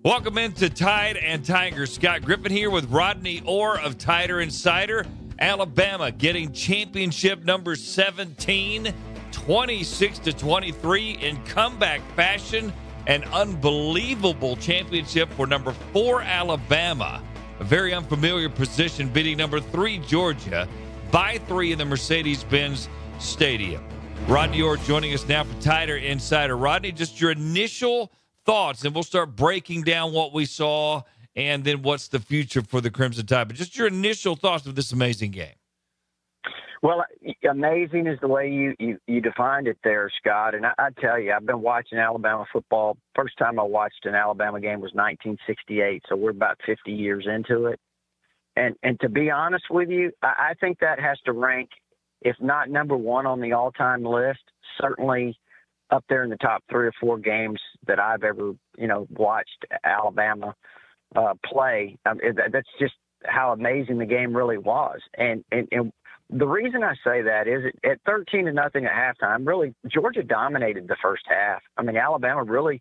Welcome into Tide and Tiger. Scott Griffin here with Rodney Orr of Tider Insider. Alabama getting championship number 17, 26-23 in comeback fashion. An unbelievable championship for number 4 Alabama. A very unfamiliar position, beating number 3 Georgia by 3 in the Mercedes-Benz Stadium. Rodney Orr joining us now for Tider Insider. Rodney, just your initial thoughts, and we'll start breaking down what we saw and then what's the future for the Crimson Tide. But just your initial thoughts of this amazing game. Well, amazing is the way you defined it there, Scott. And I tell you, I've been watching Alabama football. First time I watched an Alabama game was 1968, so we're about 50 years into it. And to be honest with you, I think that has to rank, if not number one on the all-time list, certainly up there in the top 3 or 4 games that I've ever, watched Alabama play. That's just how amazing the game really was. And the reason I say that is at 13-0 at halftime, really, Georgia dominated the first half. I mean, Alabama really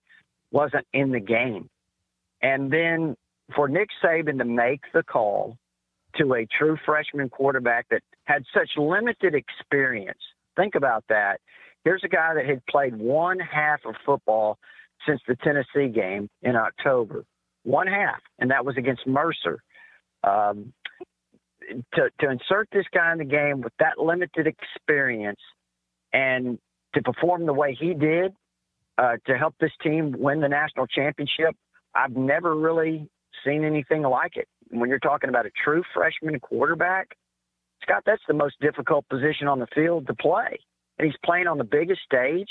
wasn't in the game. And then for Nick Saban to make the call to a true freshman quarterback that had such limited experience, think about that. Here's a guy that had played one half of football since the Tennessee game in October. One half, and that was against Mercer. To insert this guy in the game with that limited experience and to perform the way he did to help this team win the national championship, I've never really seen anything like it. When you're talking about a true freshman quarterback, Scott, that's the most difficult position on the field to play. And he's playing on the biggest stage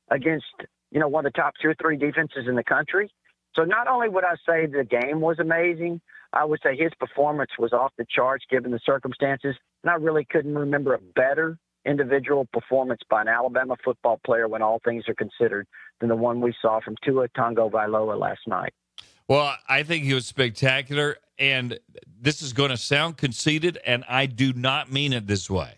against, one of the top 2 or 3 defenses in the country. So not only would I say the game was amazing, I would say his performance was off the charts given the circumstances. And I really couldn't remember a better individual performance by an Alabama football player when all things are considered than the one we saw from Tua Tagovailoa last night. Well, I think he was spectacular, and this is going to sound conceited, and I do not mean it this way.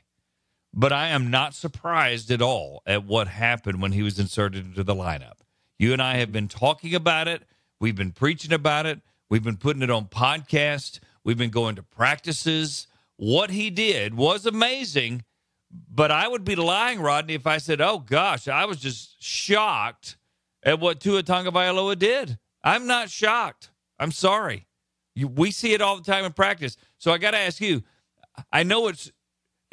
But I am not surprised at all at what happened when he was inserted into the lineup. You and I have been talking about it. We've been preaching about it. We've been putting it on podcasts. We've been going to practices. What he did was amazing, but I would be lying, Rodney, if I said, oh, gosh, I was just shocked at what Tua Tagovailoa did. I'm not shocked. I'm sorry. We see it all the time in practice. So I got to ask you, I know it's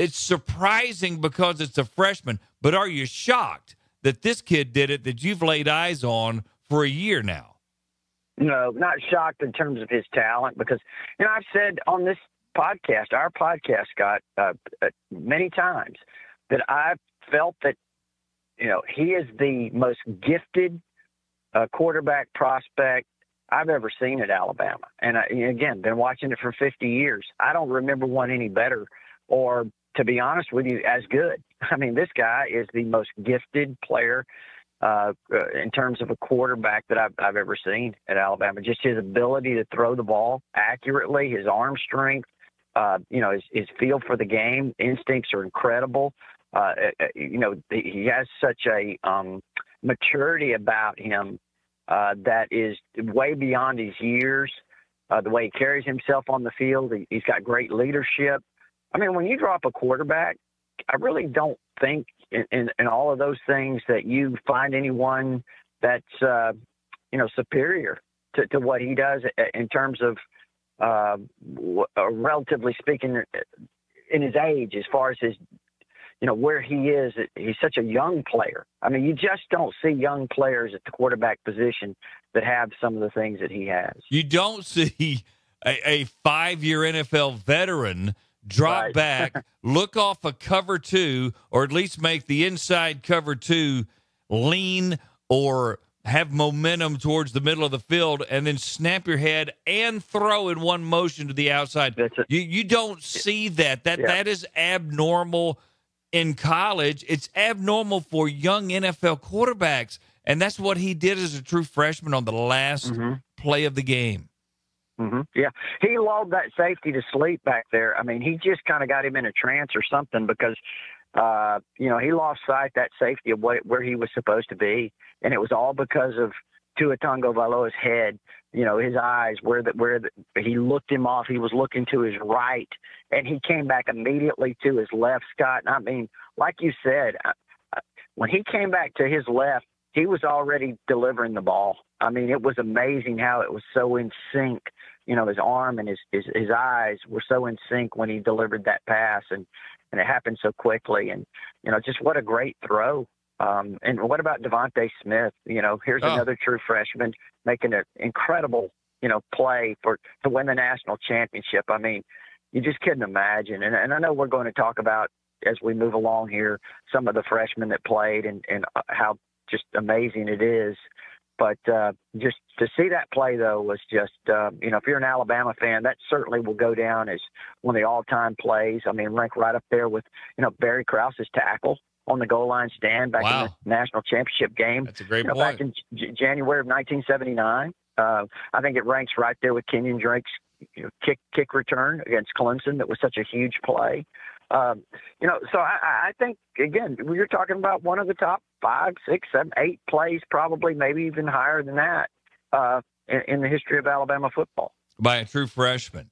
surprising because it's a freshman, but are you shocked that this kid did it that you've laid eyes on for a year now? No, not shocked in terms of his talent because, I've said on this podcast, our podcast, Scott, many times that I've felt that, he is the most gifted quarterback prospect I've ever seen at Alabama. And again, been watching it for 50 years. I don't remember one any better or, to be honest with you, as good. I mean, this guy is the most gifted player in terms of a quarterback that I've ever seen at Alabama. Just his ability to throw the ball accurately, his arm strength, his feel for the game, instincts are incredible. He has such a maturity about him that is way beyond his years. The way he carries himself on the field, he's got great leadership. I mean, when you drop a quarterback, I really don't think in all of those things that you find anyone that's, superior to what he does in terms of, relatively speaking, in his age, as far as his, where he is. He's such a young player. I mean, you just don't see young players at the quarterback position that have some of the things that he has. You don't see a 5-year NFL veteran drop right back, look off a cover 2, or at least make the inside cover 2 lean or have momentum towards the middle of the field, and then snap your head and throw in one motion to the outside. You don't see that. That is abnormal in college. It's abnormal for young NFL quarterbacks, and that's what he did as a true freshman on the last play of the game. Mm-hmm. Yeah, he lulled that safety to sleep back there. I mean, he just kind of got him in a trance or something because, he lost sight, that safety, of where he was supposed to be. And it was all because of Tua Tagovailoa's head, his eyes, he looked him off. He was looking to his right, and he came back immediately to his left, Scott. And I mean, like you said, when he came back to his left, he was already delivering the ball. I mean, it was amazing how it was so in sync. His arm and his eyes were so in sync when he delivered that pass, and it happened so quickly. And, just what a great throw. And what about Devontae Smith? Here's another true freshman making an incredible, play to win the national championship. I mean, you just couldn't imagine. And I know we're going to talk about, as we move along here, some of the freshmen that played and how just amazing it is. But just to see that play, though, was just, if you're an Alabama fan, that certainly will go down as one of the all-time plays. I mean, rank right up there with, Barry Krause's tackle on the goal line stand back in the national championship game. That's a great point. Back in January of 1979. I think it ranks right there with Kenyon Drake's kick return against Clemson. That was such a huge play. So I think, again, you're talking about one of the top 5, 6, 7, 8 plays, probably maybe even higher than that in the history of Alabama football. By a true freshman.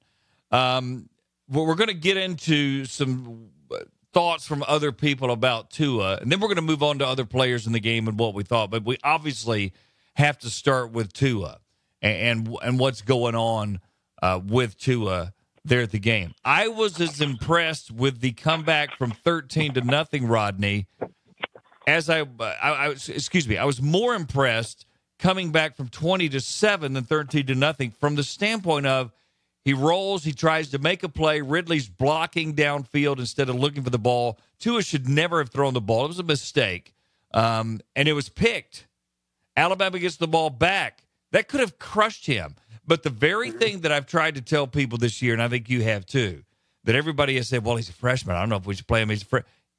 We're going to get into some thoughts from other people about Tua, and then we're going to move on to other players in the game and what we thought. But we obviously have to start with Tua and what's going on with Tua there at the game. I was as impressed with the comeback from 13-0, Rodney, as I was more impressed coming back from 20-7 than 13-0 from the standpoint of he rolls, he tries to make a play. Ridley's blocking downfield instead of looking for the ball. Tua should never have thrown the ball. It was a mistake, and it was picked. Alabama gets the ball back. That could have crushed him. But the very thing that I've tried to tell people this year, and I think you have too, that everybody has said, well, he's a freshman. I don't know if we should play him.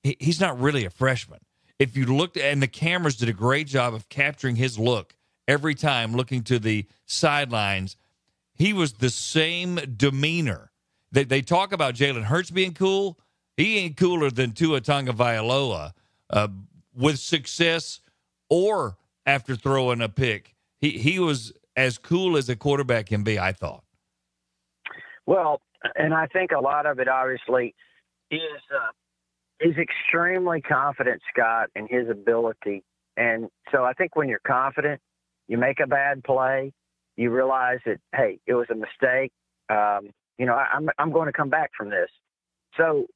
He's not really a freshman. If you looked, and the cameras did a great job of capturing his look every time, looking to the sidelines, he was the same demeanor. They talk about Jalen Hurts being cool. He ain't cooler than Tua Tagovailoa with success or after throwing a pick. He was as cool as a quarterback can be, I thought. Well, and I think a lot of it obviously is he's extremely confident, Scott, in his ability. And so I think when you're confident, you make a bad play, you realize that, hey, it was a mistake. I'm going to come back from this. So,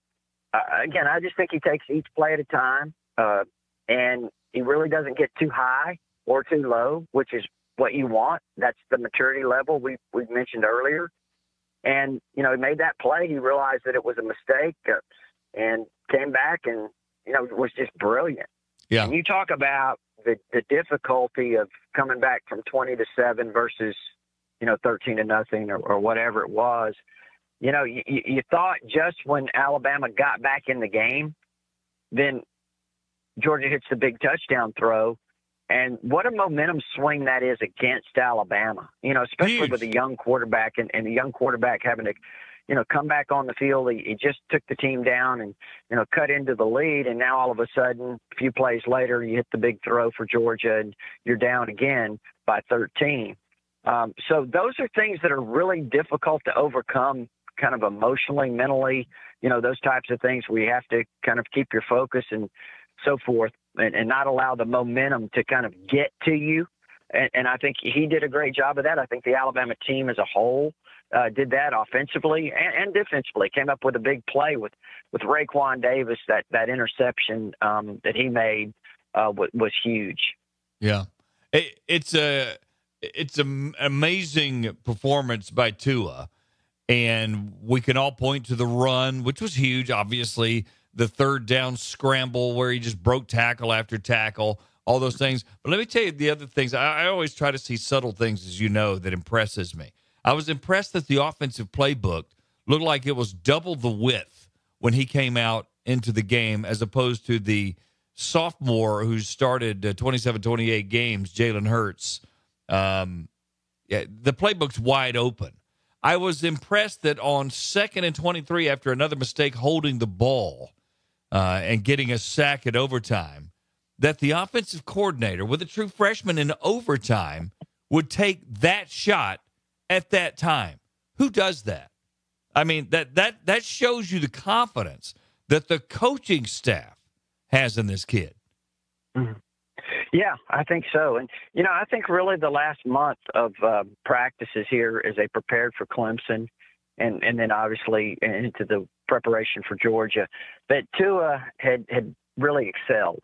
again, I just think he takes each play at a time, and he really doesn't get too high or too low, which is what you want. That's the maturity level we've mentioned earlier. And, he made that play. He realized that it was a mistake and came back and, was just brilliant. Yeah. And you talk about the difficulty of coming back from 20-7 versus, 13-0 or whatever it was. You thought just when Alabama got back in the game, then Georgia hits the big touchdown throw. And what a momentum swing that is against Alabama, especially Huge. with a young quarterback and a young quarterback having to, come back on the field. He just took the team down and, cut into the lead. And now all of a sudden, a few plays later, you hit the big throw for Georgia and you're down again by 13. So those are things that are really difficult to overcome kind of emotionally, mentally, those types of things where you have to kind of keep your focus and so forth and not allow the momentum to kind of get to you. And I think he did a great job of that. I think the Alabama team as a whole did that offensively and defensively, came up with a big play with Raekwon Davis. That interception that he made was huge. Yeah. It's an amazing performance by Tua. And we can all point to the run, which was huge, obviously, the third down scramble where he just broke tackle after tackle, all those things. But let me tell you the other things. I always try to see subtle things, as you know, that impresses me. I was impressed that the offensive playbook looked like it was double the width when he came out into the game as opposed to the sophomore who started 27, 28 games, Jalen Hurts. The playbook's wide open. I was impressed that on 2nd and 23, after another mistake holding the ball and getting a sack at overtime, that the offensive coordinator, with a true freshman in overtime, would take that shot at that time. Who does that? I mean, that shows you the confidence that the coaching staff has in this kid. Mm-hmm. Yeah, I think so. And, I think really the last month of practices here as they prepared for Clemson and then obviously into the preparation for Georgia, that Tua had really excelled,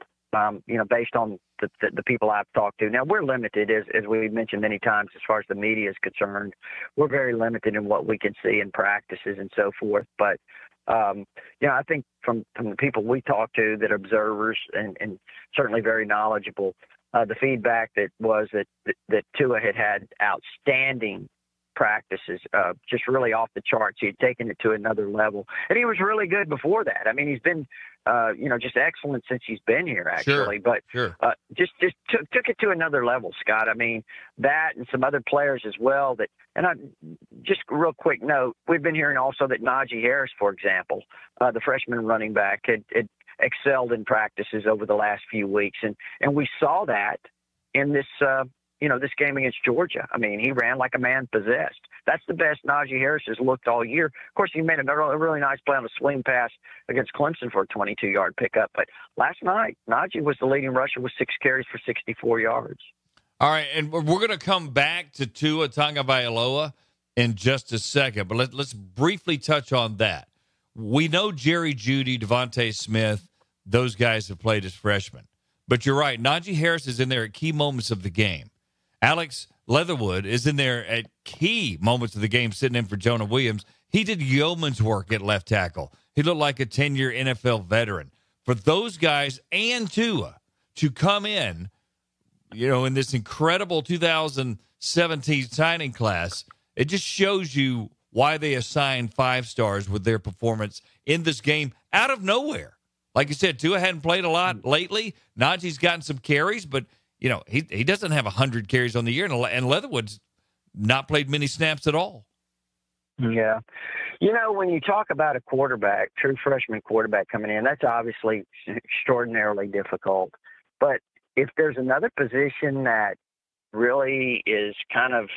based on the people I've talked to. Now, we're limited, as we mentioned many times, as far as the media is concerned. We're very limited in what we can see in practices and so forth. But, I think from the people we talk to that are observers and certainly very knowledgeable, the feedback that Tua had outstanding practices, just really off the charts. He had taken it to another level. And he was really good before that. I mean, he's been, just excellent since he's been here, actually. Sure. But just took it to another level, Scott. I mean, that and some other players as well. Just a real quick note, we've been hearing also that Najee Harris, for example, the freshman running back, had excelled in practices over the last few weeks. And we saw that in this this game against Georgia. I mean, he ran like a man possessed. That's the best Najee Harris has looked all year. Of course, he made a really nice play on a swing pass against Clemson for a 22-yard pickup. But last night, Najee was the leading rusher with 6 carries for 64 yards. All right, and we're going to come back to Tua Tagovailoa in just a second, but let's briefly touch on that. We know Jerry Jeudy, Devontae Smith, those guys have played as freshmen. But you're right, Najee Harris is in there at key moments of the game. Alex Leatherwood is in there at key moments of the game, sitting in for Jonah Williams. He did yeoman's work at left tackle. He looked like a 10-year NFL veteran. For those guys and Tua to come in, in this incredible 2017 signing class, it just shows you why they assigned 5 stars with their performance in this game out of nowhere. Like you said, Tua hadn't played a lot lately. Najee's gotten some carries, but he doesn't have 100 carries on the year, and Leatherwood's not played many snaps at all. Yeah. When you talk about a quarterback, true freshman quarterback coming in, that's obviously extraordinarily difficult. But if there's another position that really is kind of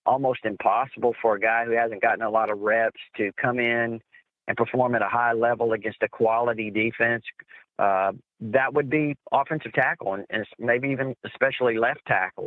almost impossible for a guy who hasn't gotten a lot of reps to come in and perform at a high level against a quality defense, that would be offensive tackle and maybe even especially left tackle.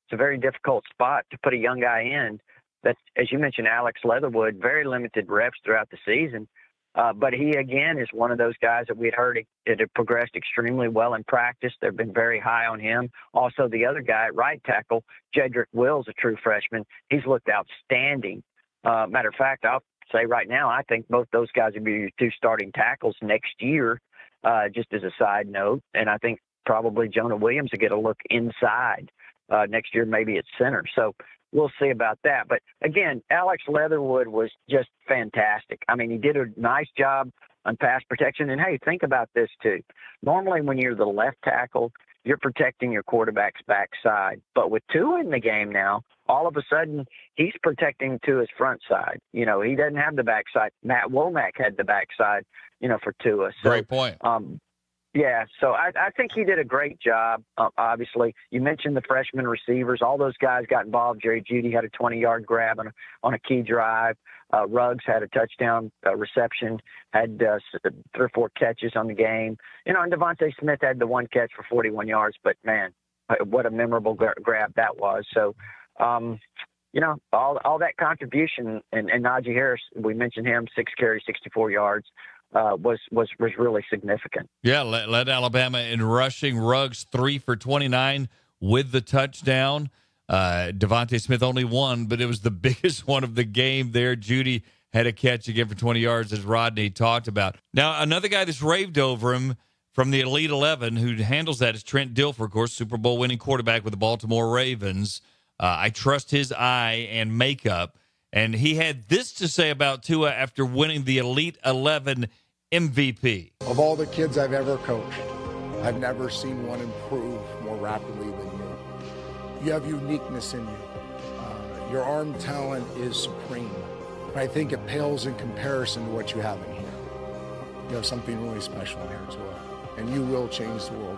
It's a very difficult spot to put a young guy in that, as you mentioned, Alex Leatherwood, very limited reps throughout the season. But he, again, is one of those guys that we'd heard it had progressed extremely well in practice. They've been very high on him. Also, the other guy at right tackle, Jedrick Wills, a true freshman, he's looked outstanding. Matter of fact, I'll say right now, I think both those guys will be your 2 starting tackles next year, just as a side note. And I think probably Jonah Williams will get a look inside next year, maybe at center. So we'll see about that. But, again, Alex Leatherwood was just fantastic. I mean, he did a nice job on pass protection. And, hey, think about this, too. Normally when you're the left tackle, you're protecting your quarterback's backside. But with Tua in the game now, all of a sudden he's protecting Tua's front side. He doesn't have the backside. Matt Womack had the backside, for Tua. So, great point. Yeah, so I think he did a great job, obviously. You mentioned the freshman receivers. All those guys got involved. Jerry Jeudy had a 20-yard grab on a key drive. Ruggs had a touchdown reception, had 3 or 4 catches on the game. And Devontae Smith had the 1 catch for 41 yards. But, man, what a memorable grab that was. So, all that contribution, and Najee Harris, we mentioned him, 6 carries, 64 yards. Was really significant. Yeah, led Alabama in rushing. Ruggs 3 for 29 with the touchdown. Devontae Smith only 1, but it was the biggest one of the game there. Jeudy had a catch again for 20 yards, as Rodney talked about. Now, another guy that's raved over him from the Elite 11 who handles that is Trent Dilfer, of course, Super Bowl winning quarterback with the Baltimore Ravens. I trust his eye and makeup. And he had this to say about Tua after winning the Elite 11 MVP. Of all the kids I've ever coached, I've never seen one improve more rapidly than you. You have uniqueness in you. Your arm talent is supreme. But I think it pales in comparison to what you have in here. You have something really special in here as well. And you will change the world.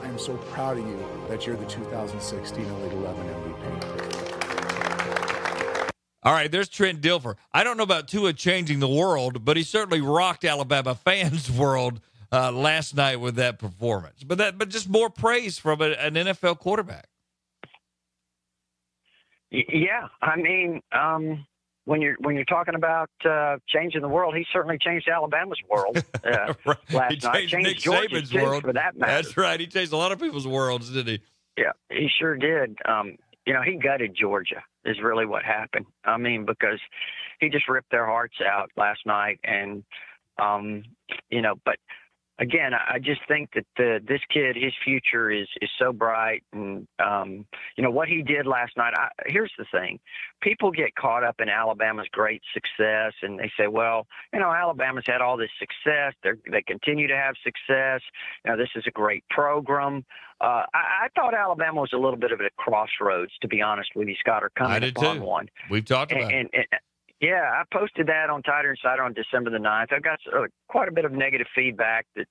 I am so proud of you that you're the 2016 Elite 11 MVP. All right, there's Trent Dilfer. I don't know about Tua changing the world, but he certainly rocked Alabama fans' world last night with that performance. But just more praise from an NFL quarterback. Yeah, I mean, when you're talking about changing the world, he certainly changed Alabama's world right. last night. Changed Nick Georgia's Saban's world, for that matter. That's right. He changed a lot of people's worlds, didn't he? Yeah, he sure did. He gutted Georgia is really what happened. I mean, because he just ripped their hearts out last night. And, but again, I just think that this kid, his future is so bright. And, what he did last night, here's the thing. People get caught up in Alabama's great success, and they say, well, Alabama's had all this success. They continue to have success. This is a great program. I thought Alabama was a little bit of a crossroads, to be honest with you, Scott, or coming upon one. We've talked about it. Yeah, I posted that on Tighter Insider on December the 9th. I got quite a bit of negative feedback that,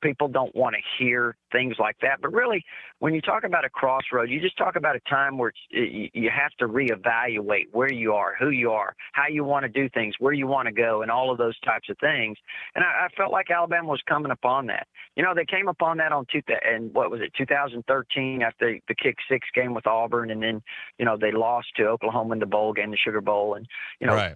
people don't want to hear things like that. But really, when you talk about a crossroad, you just talk about a time where you have to reevaluate where you are, who you are, how you want to do things, where you want to go, and all of those types of things. And I felt like Alabama was coming upon that. They came upon that on 2013 after the kick six game with Auburn, and then, they lost to Oklahoma in the bowl game, the Sugar Bowl, and right.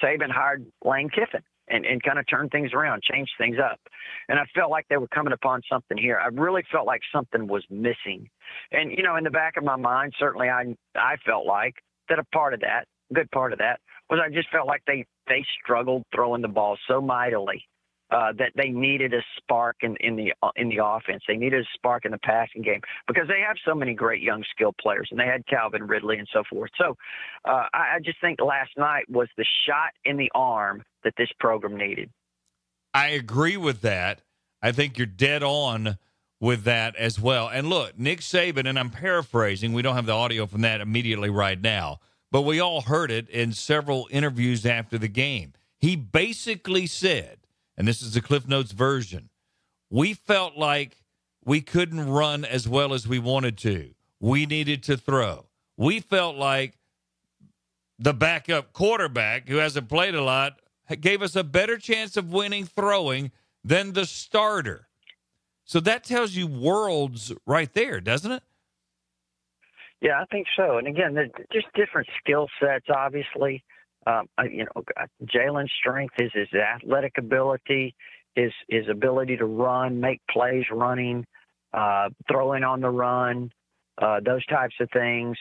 Saban hired Lane Kiffin and kind of turned things around, changed things up. And I felt like they were coming upon something here. I really felt like something was missing. And, in the back of my mind, certainly I felt like that a good part of that was I just felt like they struggled throwing the ball so mightily. That they needed a spark in the offense. They needed a spark in the passing game because they have so many great young skilled players, and they had Calvin Ridley and so forth. So I just think last night was the shot in the arm that this program needed. I agree with that. I think you're dead on with that as well. And look, Nick Saban, and I'm paraphrasing, we don't have the audio from that immediately right now, but we all heard it in several interviews after the game. He basically said, and this is the Cliff Notes version, we felt like we couldn't run as well as we wanted to. We needed to throw. We felt like the backup quarterback, who hasn't played a lot, gave us a better chance of winning throwing than the starter. So that tells you worlds right there, doesn't it? Yeah, I think so. And again, they're just different skill sets, obviously. Jalen's strength is his athletic ability, his ability to run, make plays running, throwing on the run, those types of things.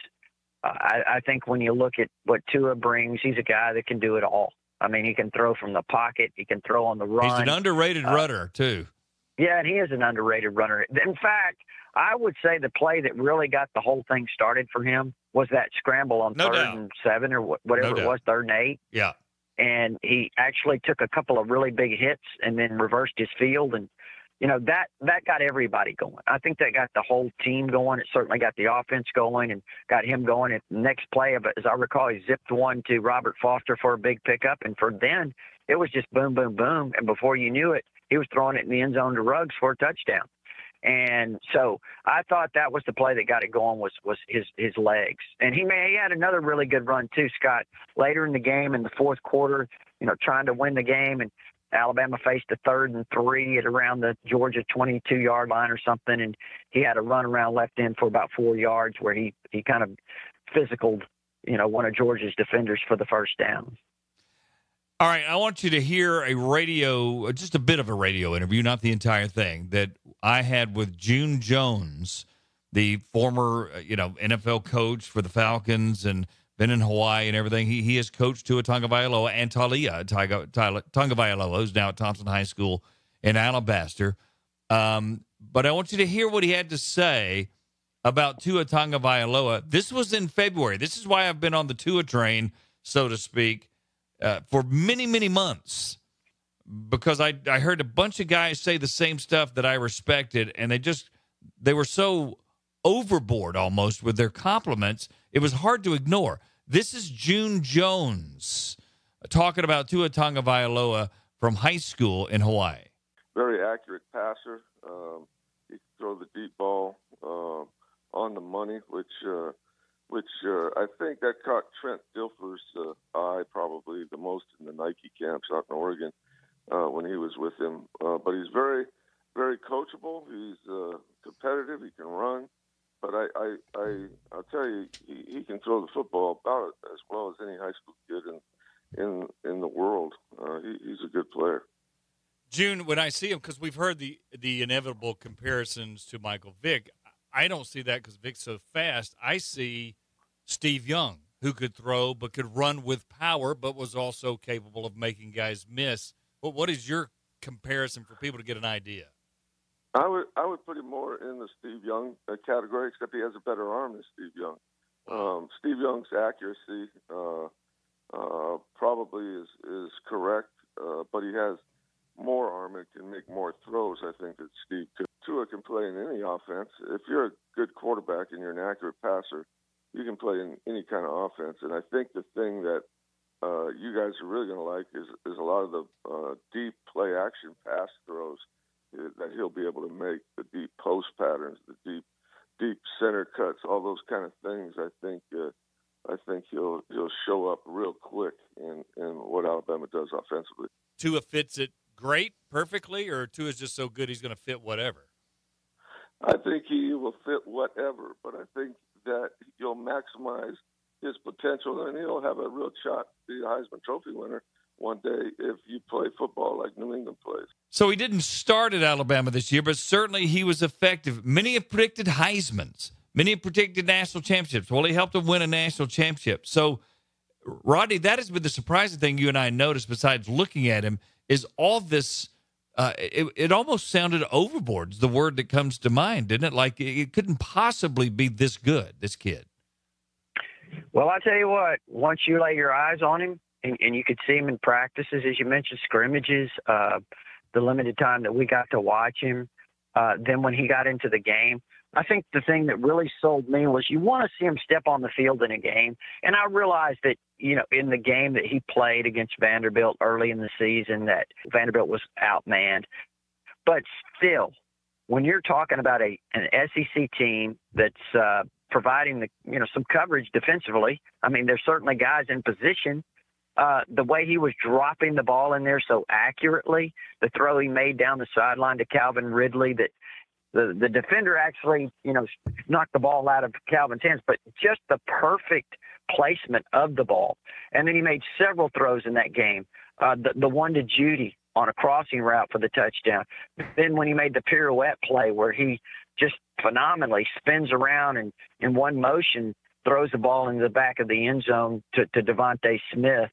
I think when you look at what Tua brings, he's a guy that can do it all. I mean, he can throw from the pocket. He can throw on the run. He's an underrated runner, too. Yeah, and he is an underrated runner. In fact, I would say the play that really got the whole thing started for him was that scramble on third and 7 or whatever it was, 3rd and 8. Yeah. And he actually took a couple of really big hits and then reversed his field. And, that got everybody going. I think that got the whole team going. It certainly got the offense going and got him going. And the next play, as I recall, he zipped one to Robert Foster for a big pickup. And for then, it was just boom, boom, boom. And before you knew it, he was throwing it in the end zone to Ruggs for a touchdown. And so I thought that was the play that got it going was his legs. And he had another really good run too, Scott, later in the game in the fourth quarter, trying to win the game. And Alabama faced a 3rd and 3 at around the Georgia 22-yard line or something. And he had a run around left end for about 4 yards where he kind of physicaled, one of Georgia's defenders for the first down. All right, I want you to hear just a bit of a radio interview, not the entire thing, that I had with June Jones, the former, NFL coach for the Falcons and been in Hawaii and everything. He has coached Tua Tagovailoa and Talia Tagovailoa, who's now at Thompson High School in Alabaster. But I want you to hear what he had to say about Tua Tagovailoa. This was in February. This is why I've been on the Tua train, so to speak, for many, many months, because I heard a bunch of guys say the same stuff that I respected, and they were so overboard almost with their compliments, it was hard to ignore. This is June Jones talking about Tua Tagovailoa from high school in Hawaii. Very accurate passer. He can throw the deep ball on the money, which I think that caught Trent Dilfer's eye probably the most in the Nike camps out in Oregon when he was with him. But he's very, very coachable. He's competitive. He can run. But I'll tell you, he can throw the football about as well as any high school kid in the world. He's a good player. June, when I see him, because we've heard the inevitable comparisons to Michael Vick, I don't see that because Vick's so fast. I see Steve Young, who could throw but could run with power, but was also capable of making guys miss. But what is your comparison for people to get an idea? I would put him more in the Steve Young category, except he has a better arm than Steve Young. Steve Young's accuracy probably is correct, but he has more arm and can make more throws, I think, that Steve could. Tua can play in any offense. If you're a good quarterback and you're an accurate passer, you can play in any kind of offense. And I think the thing that you guys are really going to like is a lot of the deep play action pass throws that he'll be able to make, the deep post patterns, the deep center cuts, all those kind of things. I think he'll show up real quick in what Alabama does offensively. Tua fits it great, perfectly, or Tua's just so good he's going to fit whatever? I think he will fit whatever, but I think that he'll maximize his potential, and he'll have a real shot to be a Heisman Trophy winner one day if you play football like New England plays. So he didn't start at Alabama this year, but certainly he was effective. Many have predicted Heismans. Many have predicted national championships. Well, he helped them win a national championship. So, Rodney, that has been the surprising thing you and I noticed besides looking at him is all this it almost sounded overboard is the word that comes to mind, didn't it? Like it couldn't possibly be this good, this kid. Well, I tell you what, once you lay your eyes on him and you could see him in practices, as you mentioned, scrimmages, the limited time that we got to watch him, then when he got into the game, I think the thing that really sold me was you want to see him step on the field in a game. And I realized that, in the game that he played against Vanderbilt early in the season, that Vanderbilt was outmanned. But still, when you're talking about an SEC team that's providing some coverage defensively, I mean, there's certainly guys in position. The way he was dropping the ball in there so accurately, the throw he made down the sideline to Calvin Ridley that the defender actually, knocked the ball out of Calvin's hands, but just the perfect placement of the ball. And then he made several throws in that game. The one to Judy on a crossing route for the touchdown. Then when he made the pirouette play where he just phenomenally spins around and in one motion throws the ball into the back of the end zone to Devontae Smith.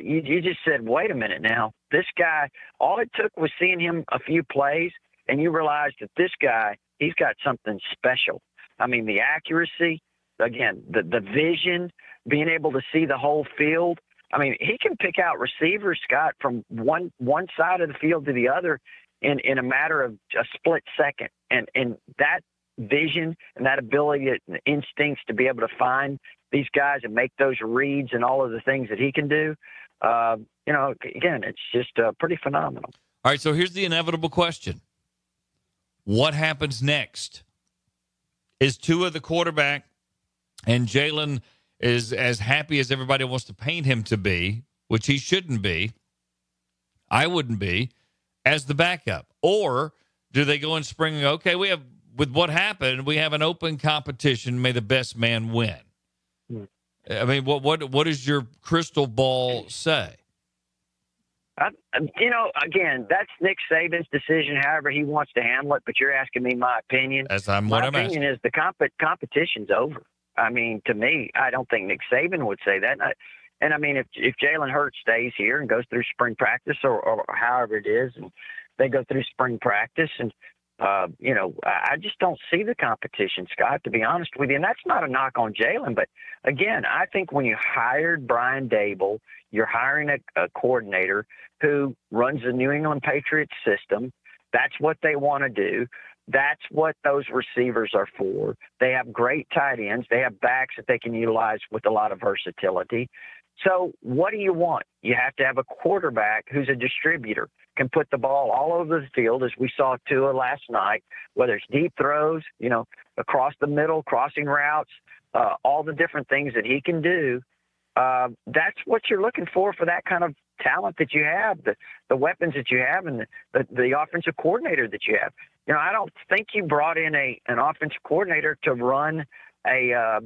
You just said, wait a minute now. This guy, all it took was seeing him a few plays, and you realized that this guy, he's got something special. I mean, the accuracy, again, the vision, being able to see the whole field. I mean, he can pick out receivers, Scott, from one side of the field to the other in a matter of a split second. And that vision and that ability and instincts to be able to find these guys and make those reads and all of the things that he can do, again, it's just pretty phenomenal. All right, so here's the inevitable question. What happens next? Is Tua the quarterback and Jalen is as happy as everybody wants to paint him to be, which he shouldn't be, I wouldn't be, as the backup? Or do they go in spring and go, okay, with what happened, we have an open competition, may the best man win? I mean, what does your crystal ball say? Again, that's Nick Saban's decision, however he wants to handle it, but you're asking me my opinion. My opinion is the competition's over. I mean, to me, I don't think Nick Saban would say that. And I mean, if Jalen Hurts stays here and goes through spring practice or however it is, and they go through spring practice and, I just don't see the competition, Scott, to be honest with you. And that's not a knock on Jalen. But, again, I think when you hired Brian Dable, you're hiring a coordinator who runs the New England Patriots system. That's what they want to do. That's what those receivers are for. They have great tight ends. They have backs that they can utilize with a lot of versatility. So what do you want? You have to have a quarterback who's a distributor, can put the ball all over the field, as we saw Tua last night, whether it's deep throws, across the middle, crossing routes, all the different things that he can do. That's what you're looking for that kind of talent that you have, the weapons that you have, and the offensive coordinator that you have. I don't think you brought in an offensive coordinator to run a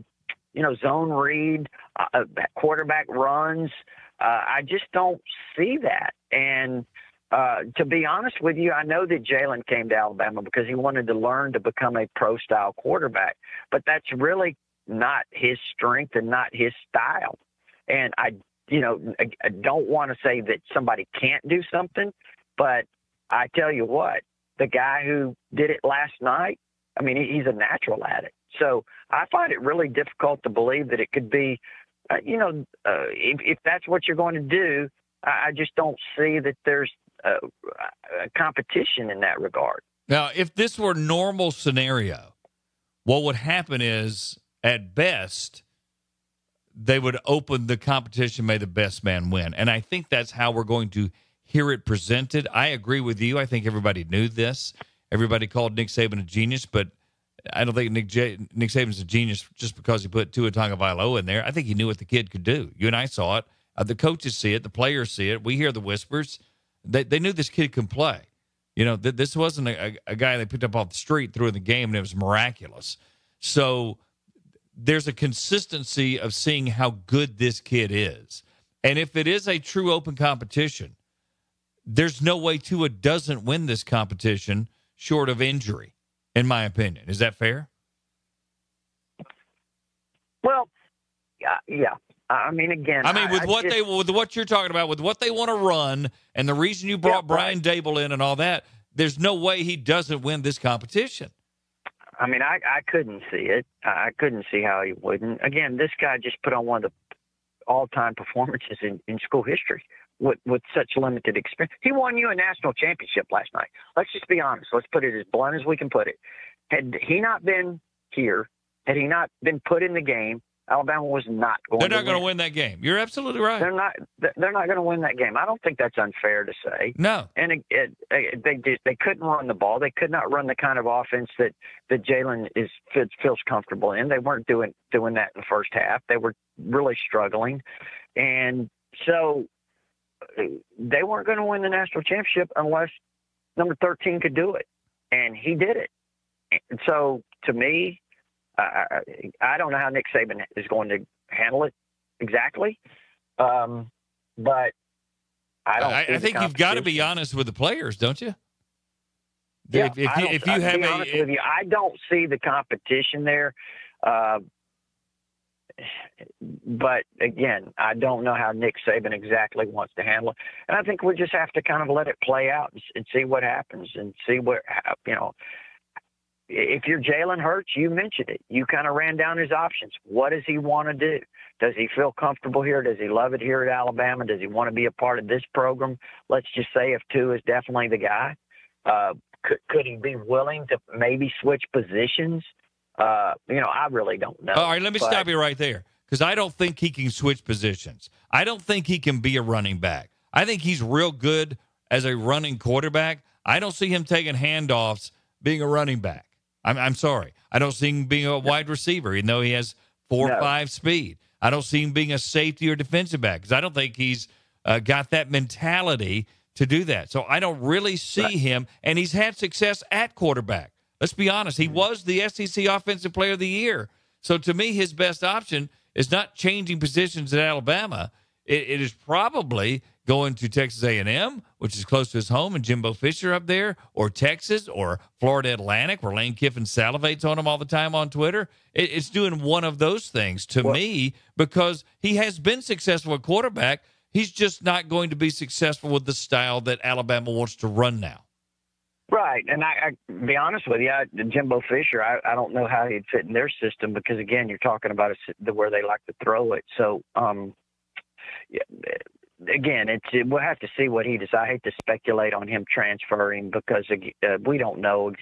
zone read, quarterback runs. I just don't see that. And to be honest with you, I know that Jalen came to Alabama because he wanted to learn to become a pro-style quarterback, but that's really not his strength and not his style. And I don't want to say that somebody can't do something, but I tell you what, the guy who did it last night, I mean, he's a natural at it. So I find it really difficult to believe that it could be, if that's what you're going to do, I just don't see that there's a competition in that regard. Now, if this were normal scenario, what would happen is, at best, they would open the competition, may the best man win. And I think that's how we're going to hear it presented. I agree with you. I think everybody knew this. Everybody called Nick Saban a genius, but I don't think Nick Saban's a genius just because he put Tua Tagovailoa in there. I think he knew what the kid could do. You and I saw it. The coaches see it. The players see it. We hear the whispers. They knew this kid could play. This wasn't a guy they picked up off the street, threw in the game, and it was miraculous. So there's a consistency of seeing how good this kid is. And if it is a true open competition, there's no way Tua doesn't win this competition short of injury, in my opinion. Is that fair? Well, yeah. I mean, again, with what you're talking about, with what they want to run, and the reason you brought Brian Dable in and all that, there's no way he doesn't win this competition. I mean, I couldn't see it. I couldn't see how he wouldn't. Again, this guy just put on one of the all-time performances in school history with such limited experience. He won you a national championship last night. Let's just be honest. Let's put it as blunt as we can put it. Had he not been here, had he not been put in the game, Alabama was not going to win. They're not going to win that game. You're absolutely right. They're not going to win that game. I don't think that's unfair to say. No. And they couldn't run the ball. They could not run the kind of offense that Jalen feels comfortable in. They weren't doing that in the first half. They were really struggling. And so they weren't going to win the national championship unless number 13 could do it. And he did it. And so, to me, I don't know how Nick Saban is going to handle it exactly, but I don't. I think you've got to be honest with the players, don't you? Yeah, I don't see the competition there. But again, I don't know how Nick Saban exactly wants to handle it, and I think we just have to kind of let it play out and see what happens and see if you're Jalen Hurts, you mentioned it. You kind of ran down his options. What does he want to do? Does he feel comfortable here? Does he love it here at Alabama? Does he want to be a part of this program? Let's just say if Tua is definitely the guy. Could he be willing to maybe switch positions? I really don't know. All right, let me stop you right there because I don't think he can switch positions. I don't think he can be a running back. I think he's real good as a running quarterback. I don't see him taking handoffs being a running back. I'm sorry. I don't see him being a wide receiver, even though he has 4.5 speed. I don't see him being a safety or defensive back because I don't think he's got that mentality to do that. So I don't really see him, and he's had success at quarterback. Let's be honest. He was the SEC Offensive Player of the Year. So to me, his best option is not changing positions at Alabama. It is probably going to Texas A&M, which is close to his home, and Jimbo Fisher up there, or Texas, or Florida Atlantic, where Lane Kiffin salivates on him all the time on Twitter. It's doing one of those things to me because he has been successful at quarterback. He's just not going to be successful with the style that Alabama wants to run now. Right, and I be honest with you, Jimbo Fisher, I don't know how he'd fit in their system because, again, you're talking about where they like to throw it. So, again, we'll have to see what he does. I hate to speculate on him transferring because we don't know.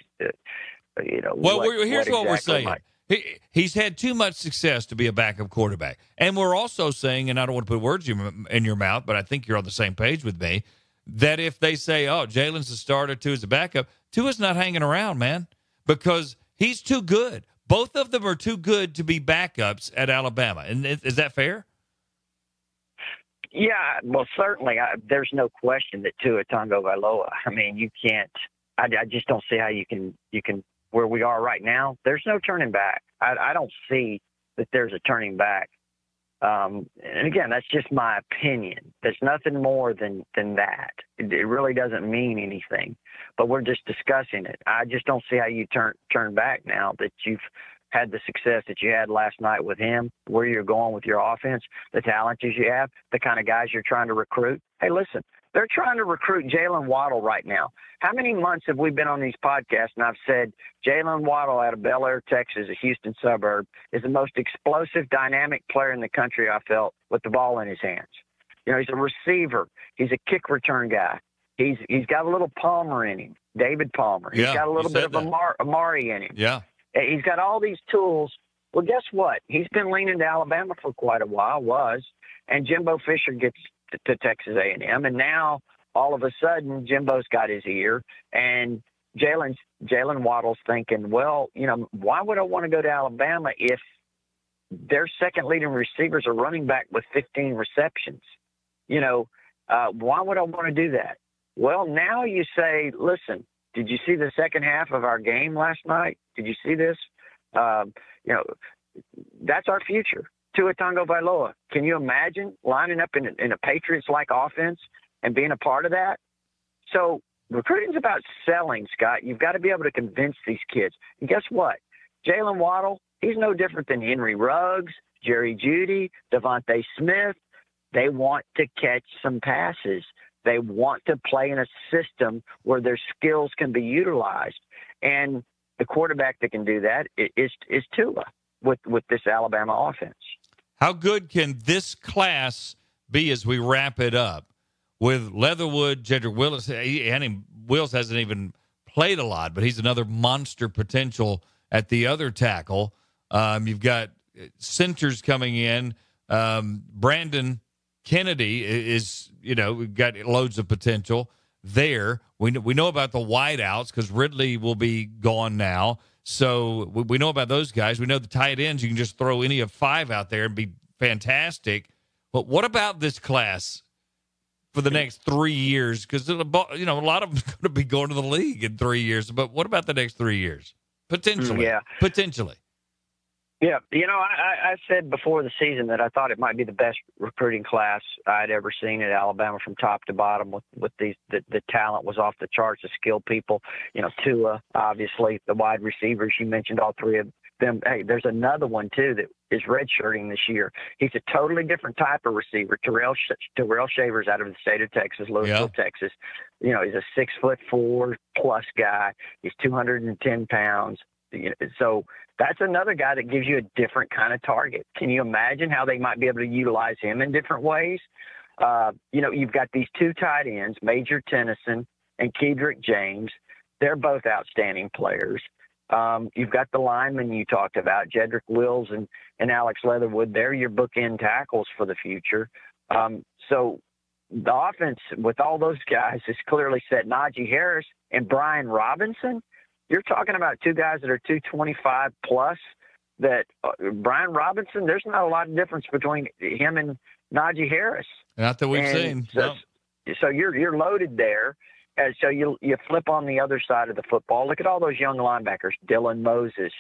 Well, here's what we're saying. He's had too much success to be a backup quarterback. And we're also saying, and I don't want to put words in your mouth, but I think you're on the same page with me, that if they say, oh, Jalen's the starter, Tua's the backup, Tua's not hanging around, man, because he's too good. Both of them are too good to be backups at Alabama. And is that fair? Yeah, well, certainly. There's no question that Tua Tagovailoa. I mean, you can't. I just don't see how you can. Where we are right now, there's no turning back. I don't see that there's a turning back. And again, that's just my opinion. There's nothing more than that. It really doesn't mean anything. But we're just discussing it. I just don't see how you turn back now that you've had the success that you had last night with him, where you're going with your offense, the talent that you have, the kind of guys you're trying to recruit. Hey, listen, they're trying to recruit Jalen Waddle right now. How many months have we been on these podcasts and I've said Jalen Waddle out of Bel Air, Texas, a Houston suburb, is the most explosive, dynamic player in the country, I felt, with the ball in his hands. You know, he's a receiver. He's a kick return guy. He's got a little Palmer in him, David Palmer. He's got a little bit of Amari in him. Yeah. He's got all these tools. Well, guess what? He's been leaning to Alabama for quite a while, and Jimbo Fisher gets to Texas A&M, and now all of a sudden Jimbo's got his ear, and Jalen Waddle's thinking, well, you know, why would I want to go to Alabama if their second leading receivers are running back with 15 receptions? You know, why would I want to do that? Well, now you say, listen, did you see the second half of our game last night? Did you see this? You know, that's our future. Tua Tagovailoa. Can you imagine lining up in a Patriots-like offense and being a part of that? So recruiting's about selling, Scott. You've got to be able to convince these kids. And guess what? Jalen Waddle, he's no different than Henry Ruggs, Jerry Jeudy, Devontae Smith. They want to catch some passes. They want to play in a system where their skills can be utilized. And the quarterback that can do that is Tua with this Alabama offense. How good can this class be as we wrap it up with Leatherwood, Jedrick Wills? Wills hasn't even played a lot, but he's another monster potential at the other tackle. You've got centers coming in. Brandon Kennedy is, you know, we've got loads of potential there. We know about the wideouts because Ridley will be gone now. So we know about those guys. We know the tight ends. You can just throw any of five out there and be fantastic. But what about this class for the next 3 years? Because, you know, a lot of them are going to be going to the league in 3 years. But what about the next 3 years? Potentially. Yeah. Potentially. Yeah, you know, I said before the season that I thought it might be the best recruiting class I'd ever seen at Alabama from top to bottom. With the talent was off the charts, the skilled people. You know, Tua, obviously, the wide receivers. You mentioned all three of them. Hey, there's another one too that is redshirting this year. He's a totally different type of receiver. Terrell Shavers out of the state of Texas, Louisville, Texas. You know, he's a 6'4+ guy. He's 210 pounds. You know, so that's another guy that gives you a different kind of target. Can you imagine how they might be able to utilize him in different ways? You know, you've got these two tight ends, Major Tennyson and Kedrick James. They're both outstanding players. You've got the linemen you talked about, Jedrick Wills and Alex Leatherwood. They're your bookend tackles for the future. So the offense with all those guys is clearly set. Najee Harris and Brian Robinson, you're talking about two guys that are 225 plus. That Brian Robinson, there's not a lot of difference between him and Najee Harris. Not that we've seen. So you're loaded there. And so you flip on the other side of the football. Look at all those young linebackers. Dylan Moses.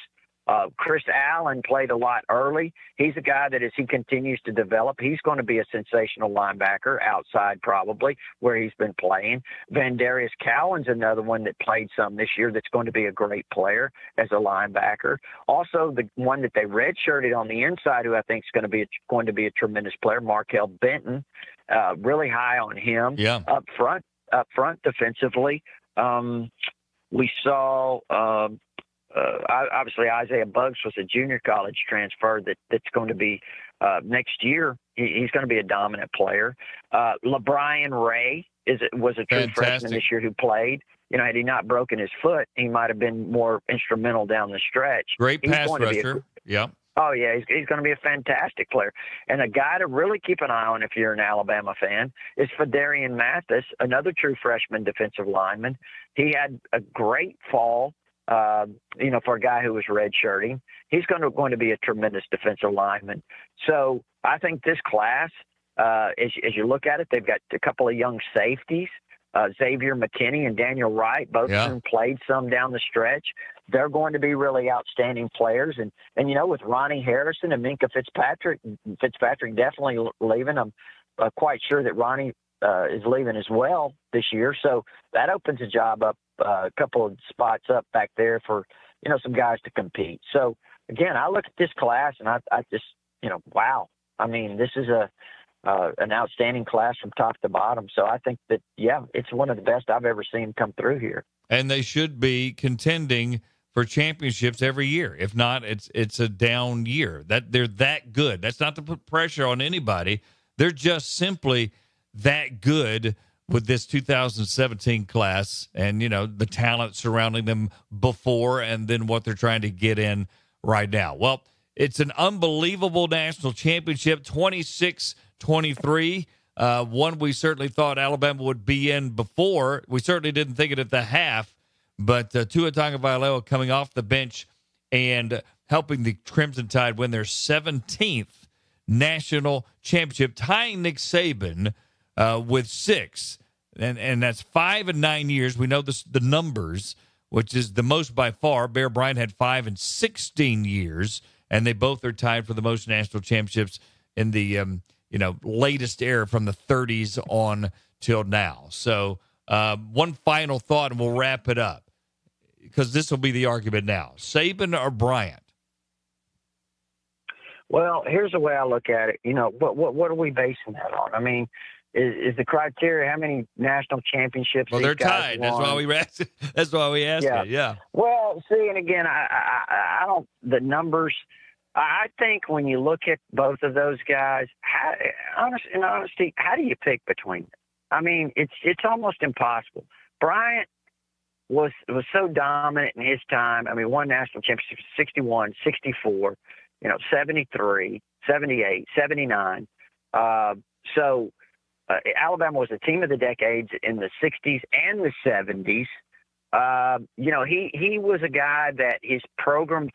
Chris Allen played a lot early. He's a guy that as he continues to develop, he's going to be a sensational linebacker outside probably where he's been playing. Vandarius Cowan's another one that played some this year that's going to be a great player as a linebacker. Also, the one that they redshirted on the inside who I think is going to be a tremendous player, Markel Benton. Really high on him. Yeah. Up front defensively. We saw obviously Isaiah Buggs was a junior college transfer that's going to be next year. He's going to be a dominant player. LeBrian Ray was a true freshman this year who played. You know, had he not broken his foot, he might have been more instrumental down the stretch. Great pass rusher. Oh, yeah, he's going to be a fantastic player. And a guy to really keep an eye on if you're an Alabama fan is Fedarian Mathis, another true freshman defensive lineman. He had a great fall, for a guy who was redshirting. He's going to be a tremendous defensive lineman. So I think this class, as you look at it, they've got a couple of young safeties. Xavier McKinney and Daniel Wright, both of them played some down the stretch. They're going to be really outstanding players. And with Ronnie Harrison and Minka Fitzpatrick definitely leaving. I'm quite sure that Ronnie is leaving as well this year. So that opens a job up, a couple of spots up back there for, some guys to compete. So, again, I look at this class and I just, wow. I mean, this is an outstanding class from top to bottom. So I think that, it's one of the best I've ever seen come through here. And they should be contending for championships every year. If not, it's a down year. That they're that good. That's not to put pressure on anybody. They're just simply that good with this 2017 class and, the talent surrounding them before and then what they're trying to get in right now. Well, it's an unbelievable national championship, 26-23. One we certainly thought Alabama would be in before. We certainly didn't think it at the half, but Tua Tagovailoa coming off the bench and helping the Crimson Tide win their 17th national championship, tying Nick Saban with 6. And that's 5 in 9 years. We know the numbers, which is the most by far. Bear Bryant had 5 in 16 years, and they both are tied for the most national championships in the latest era from the 30s on till now. So one final thought, and we'll wrap it up, because this will be the argument now. Saban or Bryant? Well, here's the way I look at it. What are we basing that on? I mean, is the criteria how many national championships? Well, they're tied. Won? That's why we asked it. Yeah. Well, see, and again, I don't. The numbers. I think when you look at both of those guys, in honesty, how do you pick between them? I mean, it's almost impossible. Bryant was so dominant in his time. I mean, won national championships 61, 64, 73, 78, 79. Alabama was a team of the decades in the 60s and the 70s. He was a guy that his program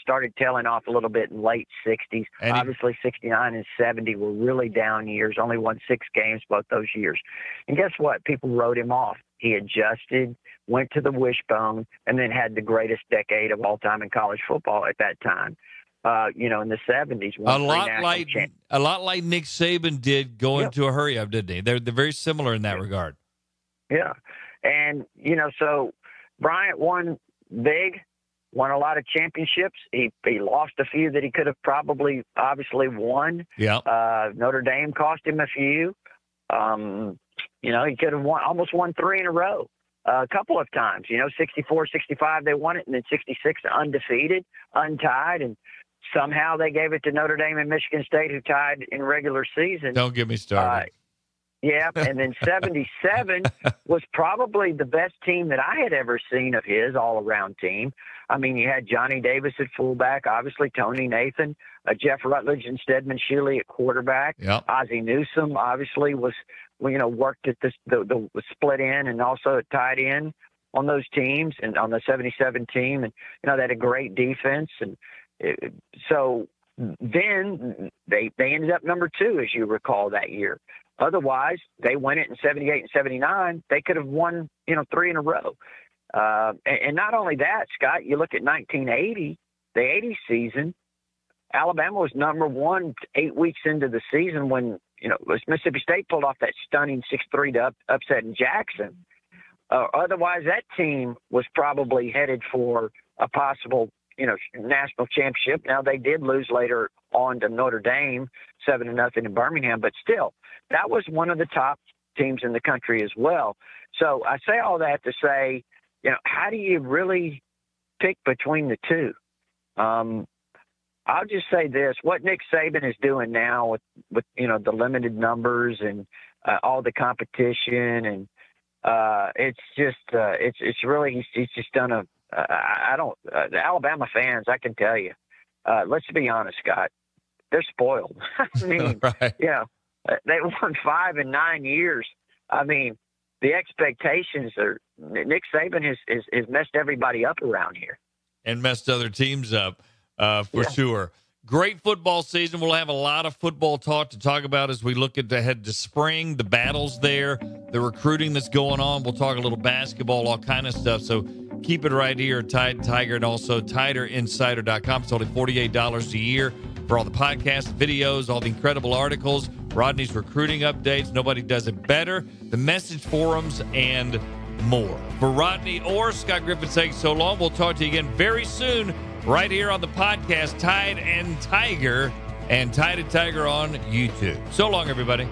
started tailing off a little bit in late 60s. Obviously, 69 and 70 were really down years, only won 6 games both those years. And guess what? People wrote him off. He adjusted, went to the wishbone, and then had the greatest decade of all time in college football at that time. In the 70s. A lot like Nick Saban did going to a hurry-up, didn't he? They're very similar in that regard. Yeah. And, so Bryant won big, won a lot of championships. He lost a few that he could have obviously won. Yeah. Notre Dame cost him a few. He could have almost won 3 in a row. A couple of times, 64, 65, they won it, and then 66, undefeated, untied, and somehow they gave it to Notre Dame and Michigan State, who tied in regular season. Don't get me started. And then 77 was probably the best team that I had ever seen of his all-around team. I mean, you had Johnny Davis at fullback, obviously Tony Nathan, Jeff Rutledge and Stedman Shuley at quarterback. Yep. Ozzie Newsome obviously was, worked at the split end and also at tight end on those teams and on the 77 team. And, they had a great defense. And so then they ended up number 2, as you recall, that year. Otherwise, they won it in 78 and 79. They could have won, 3 in a row. And not only that, Scott, you look at 1980, the 80 season, Alabama was number 1 8 weeks into the season when, Mississippi State pulled off that stunning 6-3 upset in Jackson. Otherwise, that team was probably headed for a possible, national championship. Now, they did lose later on to Notre Dame, 7-0 in Birmingham, but still, that was one of the top teams in the country as well. So I say all that to say, how do you really pick between the two? I'll just say this: what Nick Saban is doing now with the limited numbers and all the competition, and it's really he's just done the Alabama fans, I can tell you, let's be honest, Scott, they're spoiled. I mean, right. They won 5 in 9 years. I mean, the expectations are Nick Saban has messed everybody up around here. And messed other teams up, for sure. Great football season. We'll have a lot of football talk to talk about as we look ahead to spring, the battles there, the recruiting that's going on. We'll talk a little basketball, all kind of stuff. So keep it right here at Tide Tiger and also TiderInsider.com. It's only $48 a year for all the podcasts, videos, all the incredible articles, Rodney's recruiting updates. Nobody does it better. The message forums and more. For Rodney or Scott Griffin saying so long, we'll talk to you again very soon right here on the podcast, Tide and Tiger, and Tide and Tiger on YouTube. So long, everybody.